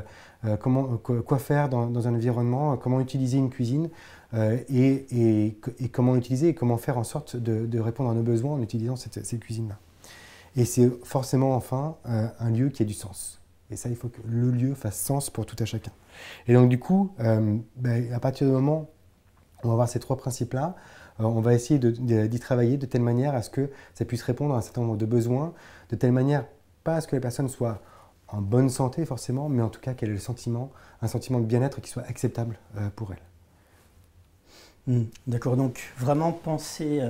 quoi faire dans un environnement, comment utiliser une cuisine et comment l'utiliser et comment faire en sorte de répondre à nos besoins en utilisant cette cuisine-là. Et c'est forcément, enfin, un lieu qui a du sens. Et ça, il faut que le lieu fasse sens pour tout à chacun. Et donc, du coup, à partir du moment où on va avoir ces trois principes-là, on va essayer d'y travailler de telle manière à ce que ça puisse répondre à un certain nombre de besoins, de telle manière, pas à ce que la personne soit en bonne santé forcément, mais en tout cas qu'elle ait un sentiment de bien-être qui soit acceptable pour elle. D'accord, donc vraiment penser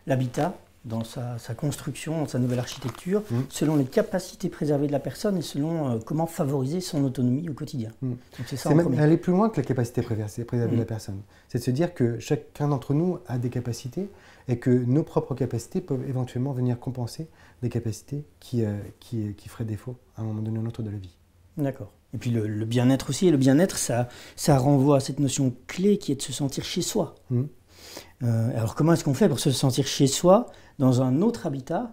l'habitat dans sa construction, dans sa nouvelle architecture, selon les capacités préservées de la personne et selon comment favoriser son autonomie au quotidien. Donc c'est même aller plus loin que la capacité préservée de la personne. C'est de se dire que chacun d'entre nous a des capacités et que nos propres capacités peuvent éventuellement venir compenser des capacités qui feraient défaut à un moment donné ou à un autre de la vie. D'accord. Et puis le bien-être aussi, et le bien-être, ça renvoie à cette notion clé qui est de se sentir chez soi. Alors comment est-ce qu'on fait pour se sentir chez soi dans un autre habitat,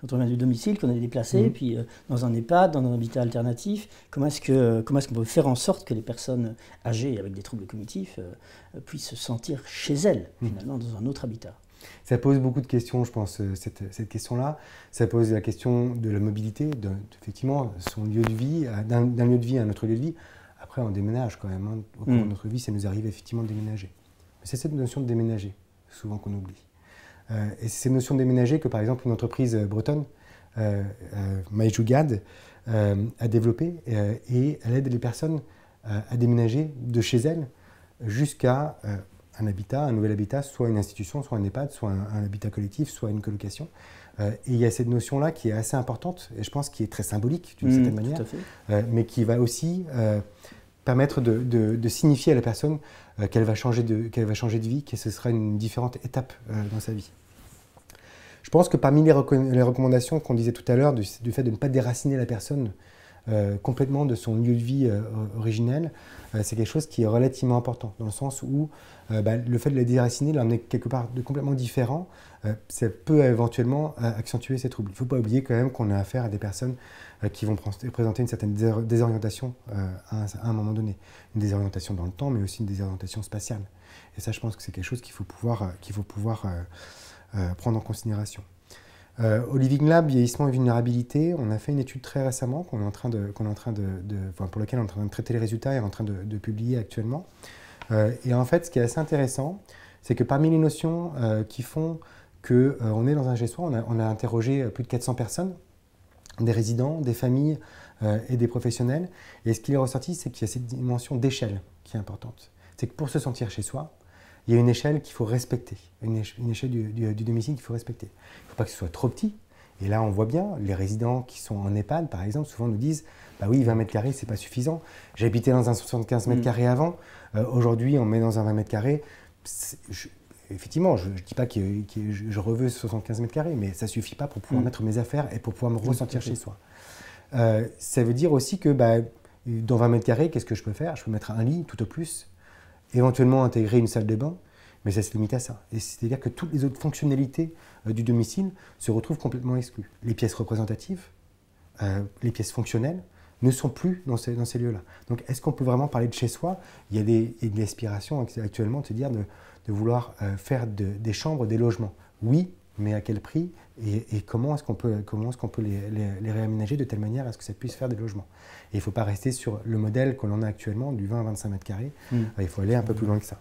quand on vient du domicile, qu'on est déplacé, et puis dans un EHPAD, dans un habitat alternatif, comment est-ce qu'on peut faire en sorte que les personnes âgées avec des troubles cognitifs puissent se sentir chez elles, finalement, dans un autre habitat? Ça pose beaucoup de questions, je pense, cette question-là. Ça pose la question de la mobilité, effectivement, son lieu de vie, d'un lieu de vie à un autre lieu de vie. Après, on déménage quand même. Au cours de notre vie, ça nous arrive effectivement de déménager. Mais c'est cette notion de déménager, souvent qu'on oublie. Et c'est cette notion de déménager que, par exemple, une entreprise bretonne, Maïjougad, a développée et elle aide les personnes à déménager de chez elles jusqu'à un habitat, un nouvel habitat, soit une institution, soit un EHPAD, soit un habitat collectif, soit une colocation. Et il y a cette notion-là qui est assez importante, et je pense qui est très symbolique d'une certaine manière, mais qui va aussi permettre de signifier à la personne qu'elle va changer de vie, que ce sera une différente étape dans sa vie. Je pense que parmi les recommandations qu'on disait tout à l'heure, du fait de ne pas déraciner la personne complètement de son lieu de vie originel, c'est quelque chose qui est relativement important, dans le sens où le fait de la déraciner, l'emmener quelque part de complètement différent, ça peut éventuellement accentuer ces troubles. Il ne faut pas oublier quand même qu'on a affaire à des personnes qui vont présenter une certaine désorientation à un moment donné. Une désorientation dans le temps, mais aussi une désorientation spatiale. Et ça, je pense que c'est quelque chose qu'il faut pouvoir prendre en considération. Au Living Lab, vieillissement et vulnérabilité, on a fait une étude très récemment pour laquelle on est en train de traiter les résultats et on est en train de publier actuellement. Et en fait, ce qui est assez intéressant, c'est que parmi les notions qui font qu'on est dans un chez-soi, on a interrogé plus de 400 personnes, des résidents, des familles et des professionnels. Et ce qui est ressorti, c'est qu'il y a cette dimension d'échelle qui est importante. C'est que pour se sentir chez soi, il y a une échelle qu'il faut respecter, une échelle du domicile qu'il faut respecter. Il ne faut pas que ce soit trop petit. Et là, on voit bien, les résidents qui sont en EHPAD, par exemple, souvent nous disent « bah oui, 20 mètres carrés, ce n'est pas suffisant. J'habitais dans un 75 mètres carrés avant. Aujourd'hui, on me met dans un 20 mètres carrés. » Effectivement, je ne dis pas que je reveux 75 mètres carrés, mais ça ne suffit pas pour pouvoir mettre mes affaires et pour pouvoir me ressentir chez soi. Ça veut dire aussi que dans 20 mètres carrés, qu'est-ce que je peux faire? Je peux mettre un lit, tout au plus, éventuellement intégrer une salle de bain, mais ça se limite à ça. Et c'est-à-dire que toutes les autres fonctionnalités du domicile se retrouvent complètement exclues. Les pièces représentatives, les pièces fonctionnelles, ne sont plus dans ces lieux-là. Donc, est-ce qu'on peut vraiment parler de chez soi? Il y a des aspirations actuellement de se dire de vouloir faire des chambres, des logements. Oui, mais à quel prix et comment est-ce qu'on peut les réaménager de telle manière à ce que ça puisse faire des logements. Et il ne faut pas rester sur le modèle que l'on a actuellement, du 20 à 25 mètres carrés. Il faut aller un peu plus loin que ça.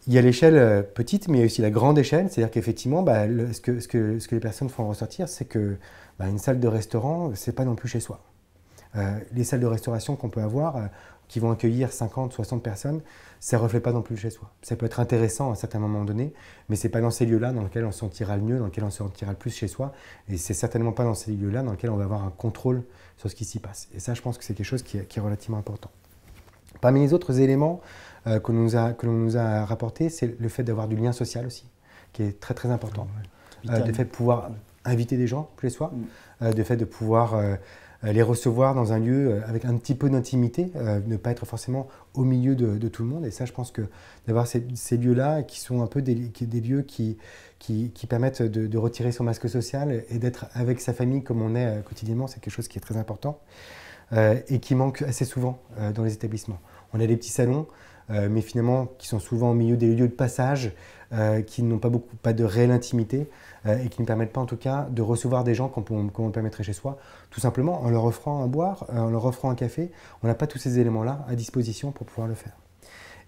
Il y a l'échelle petite, mais il y a aussi la grande échelle, c'est-à-dire qu'effectivement, ce que les personnes font ressortir, c'est que une salle de restaurant, ce n'est pas non plus chez soi. Les salles de restauration qu'on peut avoir, qui vont accueillir 50, 60 personnes, ça ne reflète pas non plus le chez-soi. Ça peut être intéressant à un certain moment donné, mais ce n'est pas dans ces lieux-là dans lesquels on se sentira le mieux, dans lesquels on se sentira le plus chez soi, et c'est certainement pas dans ces lieux-là dans lesquels on va avoir un contrôle sur ce qui s'y passe. Et ça, je pense que c'est quelque chose qui est relativement important. Parmi les autres éléments que l'on nous a rapportés, c'est le fait d'avoir du lien social aussi, qui est très très important. Le fait de pouvoir inviter des gens chez soi, le fait de pouvoir les recevoir dans un lieu avec un petit peu d'intimité, ne pas être forcément au milieu de tout le monde. Et ça, je pense que d'avoir ces lieux-là qui sont un peu des lieux qui permettent de retirer son masque social et d'être avec sa famille comme on est quotidiennement, c'est quelque chose qui est très important et qui manque assez souvent dans les établissements. On a des petits salons, mais finalement qui sont souvent au milieu des lieux de passage, qui n'ont pas de réelle intimité et qui ne permettent pas en tout cas de recevoir des gens comme on le permettrait chez soi, tout simplement en leur offrant à boire, en leur offrant un café. On n'a pas tous ces éléments-là à disposition pour pouvoir le faire.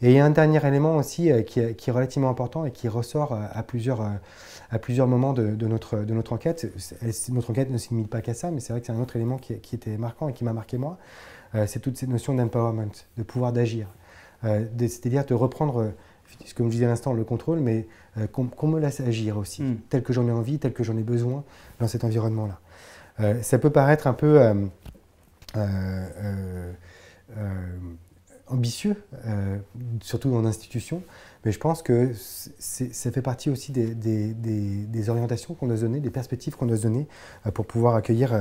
Et il y a un dernier élément aussi qui est relativement important et qui ressort à plusieurs moments de notre enquête. Notre enquête ne se limite pas qu'à ça, mais c'est vrai que c'est un autre élément qui était marquant et qui m'a marqué moi. C'est toute cette notion d'empowerment, de pouvoir d'agir. C'est-à-dire de reprendre, comme je disais à l'instant, le contrôle, mais qu'on me laisse agir aussi, tel que j'en ai envie, tel que j'en ai besoin dans cet environnement-là. Ça peut paraître un peu ambitieux, surtout dans l'institution, mais je pense que ça fait partie aussi des orientations qu'on doit se donner, des perspectives qu'on doit se donner pour pouvoir accueillir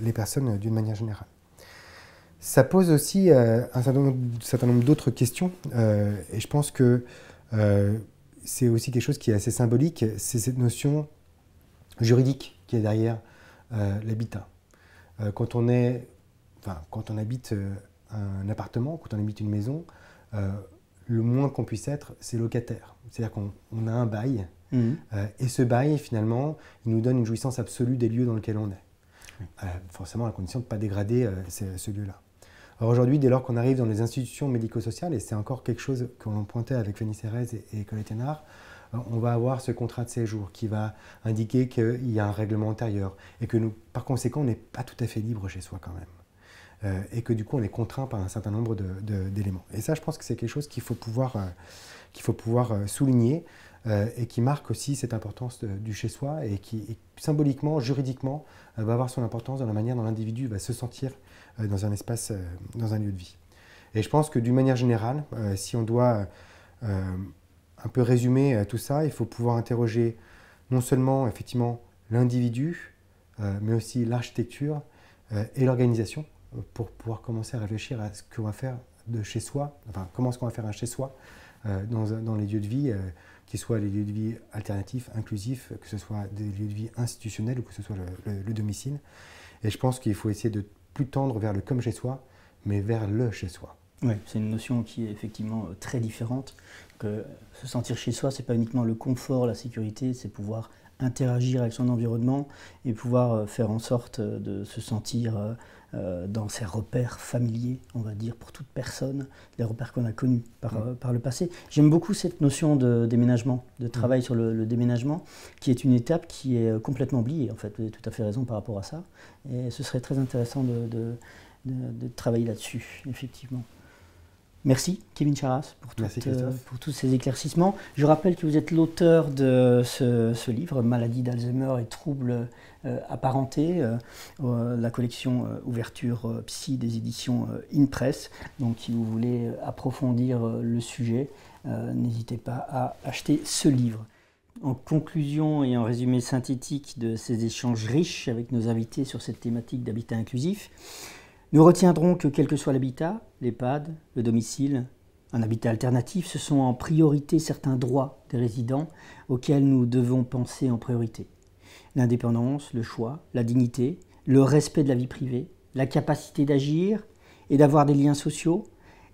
les personnes d'une manière générale. Ça pose aussi un certain nombre d'autres questions, et je pense que c'est aussi quelque chose qui est assez symbolique, c'est cette notion juridique qui est derrière l'habitat. Quand on habite un appartement, quand on habite une maison, le moins qu'on puisse être, c'est locataire. C'est-à-dire qu'on a un bail, et ce bail, finalement, il nous donne une jouissance absolue des lieux dans lesquels on est. Forcément, à la condition de ne pas dégrader ce lieu-là. Alors aujourd'hui, dès lors qu'on arrive dans les institutions médico-sociales, et c'est encore quelque chose qu'on pointait avec Fanny Serrez et Colette Hénard, on va avoir ce contrat de séjour qui va indiquer qu'il y a un règlement antérieur et que nous, par conséquent, on n'est pas tout à fait libre chez soi quand même. Et que du coup, on est contraint par un certain nombre d'éléments. Et ça, je pense que c'est quelque chose qu'il faut pouvoir souligner et qui marque aussi cette importance du chez-soi et qui, symboliquement, juridiquement, va avoir son importance dans la manière dont l'individu va se sentir dans un espace, dans un lieu de vie. Et je pense que d'une manière générale, si on doit un peu résumer tout ça, il faut pouvoir interroger non seulement effectivement l'individu, mais aussi l'architecture et l'organisation pour pouvoir commencer à réfléchir à ce qu'on va faire de chez soi, enfin comment est-ce qu'on va faire un chez soi dans les lieux de vie, qu'ils soient les lieux de vie alternatifs, inclusifs, que ce soit des lieux de vie institutionnels ou que ce soit le domicile. Et je pense qu'il faut essayer de plus tendre vers le comme chez soi, mais vers le chez soi. Oui, c'est une notion qui est effectivement très différente. Que se sentir chez soi, c'est pas uniquement le confort, la sécurité, c'est pouvoir interagir avec son environnement et pouvoir faire en sorte de se sentir dans ses repères familiers, on va dire, pour toute personne, les repères qu'on a connus par le passé. J'aime beaucoup cette notion de déménagement, de travail sur le déménagement, qui est une étape qui est complètement oubliée, en fait. Vous avez tout à fait raison par rapport à ça. Et ce serait très intéressant de travailler là-dessus, effectivement. Merci Kevin Charras pour tous ces éclaircissements. Je rappelle que vous êtes l'auteur de ce livre, Maladie d'Alzheimer et troubles apparentés, la collection Ouverture Psy des éditions InPress. Donc si vous voulez approfondir le sujet, n'hésitez pas à acheter ce livre. En conclusion et en résumé synthétique de ces échanges riches avec nos invités sur cette thématique d'habitat inclusif, nous retiendrons que quel que soit l'habitat, l'EHPAD, le domicile, un habitat alternatif, ce sont en priorité certains droits des résidents auxquels nous devons penser en priorité. L'indépendance, le choix, la dignité, le respect de la vie privée, la capacité d'agir et d'avoir des liens sociaux,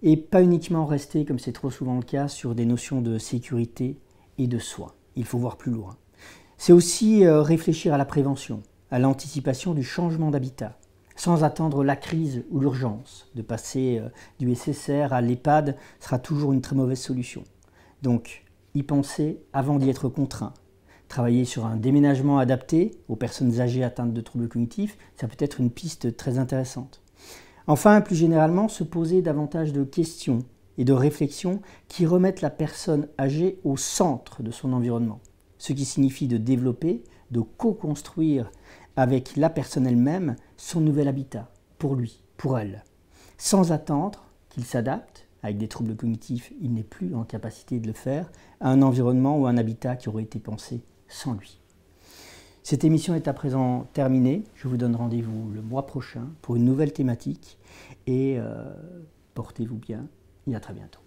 et pas uniquement rester, comme c'est trop souvent le cas, sur des notions de sécurité et de soi. Il faut voir plus loin. C'est aussi réfléchir à la prévention, à l'anticipation du changement d'habitat, sans attendre la crise ou l'urgence. De passer du SSR à l'EHPAD sera toujours une très mauvaise solution. Donc, y penser avant d'y être contraint. Travailler sur un déménagement adapté aux personnes âgées atteintes de troubles cognitifs, ça peut être une piste très intéressante. Enfin, plus généralement, se poser davantage de questions et de réflexions qui remettent la personne âgée au centre de son environnement, ce qui signifie de développer, de co-construire avec la personne elle-même son nouvel habitat, pour lui, pour elle, sans attendre qu'il s'adapte. Avec des troubles cognitifs, il n'est plus en capacité de le faire, à un environnement ou un habitat qui aurait été pensé sans lui. Cette émission est à présent terminée. Je vous donne rendez-vous le mois prochain pour une nouvelle thématique et portez-vous bien et à très bientôt.